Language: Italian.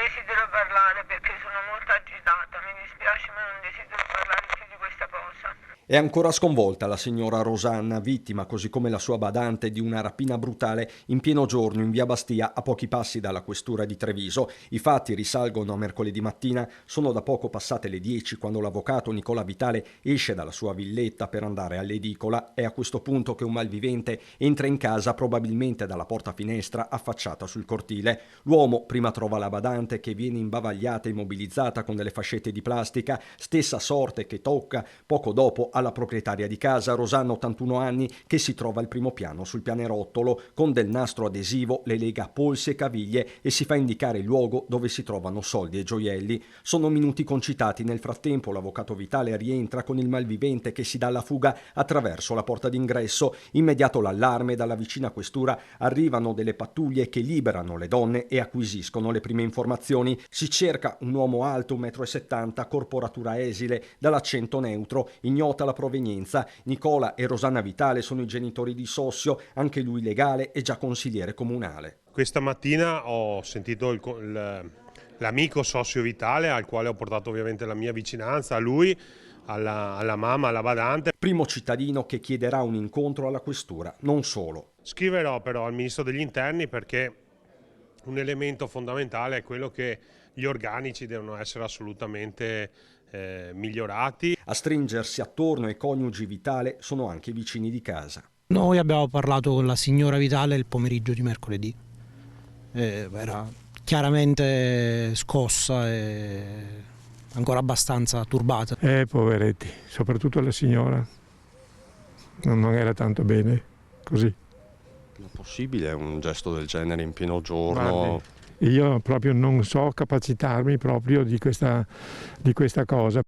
desidero parlare perché sono molto agitata, mi dispiace ma non desidero parlare più di questa cosa. È ancora sconvolta la signora Rosanna, vittima, così come la sua badante, di una rapina brutale in pieno giorno in via Bastia, a pochi passi dalla questura di Treviso. I fatti risalgono a mercoledì mattina, sono da poco passate le 10 quando l'avvocato Nicola Vitale esce dalla sua villetta per andare all'edicola. È a questo punto che un malvivente entra in casa, probabilmente dalla porta finestra affacciata sul cortile. L'uomo prima trova la badante, che viene imbavagliata e immobilizzata con delle fascette di plastica, stessa sorte che tocca poco dopo alla proprietaria di casa, Rosanna, 81 anni, che si trova al primo piano sul pianerottolo. Con del nastro adesivo le lega polsi e caviglie e si fa indicare il luogo dove si trovano soldi e gioielli. Sono minuti concitati. Nel frattempo l'avvocato Vitale rientra con il malvivente, che si dà alla fuga attraverso la porta d'ingresso. Immediato l'allarme, dalla vicina questura arrivano delle pattuglie che liberano le donne e acquisiscono le prime informazioni. Si cerca un uomo alto, 1,70 m, corporatura esile, dall'accento neutro, ignota la provenienza. Nicola e Rosanna Vitale sono i genitori di Sossio, anche lui legale e già consigliere comunale. Questa mattina ho sentito l'amico Sossio Vitale, al quale ho portato ovviamente la mia vicinanza, a lui, alla mamma, alla badante. Primo cittadino che chiederà un incontro alla questura, non solo. Scriverò però al Ministro degli Interni, perché un elemento fondamentale è quello che gli organici devono essere assolutamente migliorati. A stringersi attorno ai coniugi Vitale sono anche i vicini di casa. Noi abbiamo parlato con la signora Vitale il pomeriggio di mercoledì. Era chiaramente scossa e ancora abbastanza turbata. Poveretti, soprattutto la signora. Non era tanto bene così. È possibile un gesto del genere in pieno giorno? Guardi, io proprio non so capacitarmi proprio di questa cosa.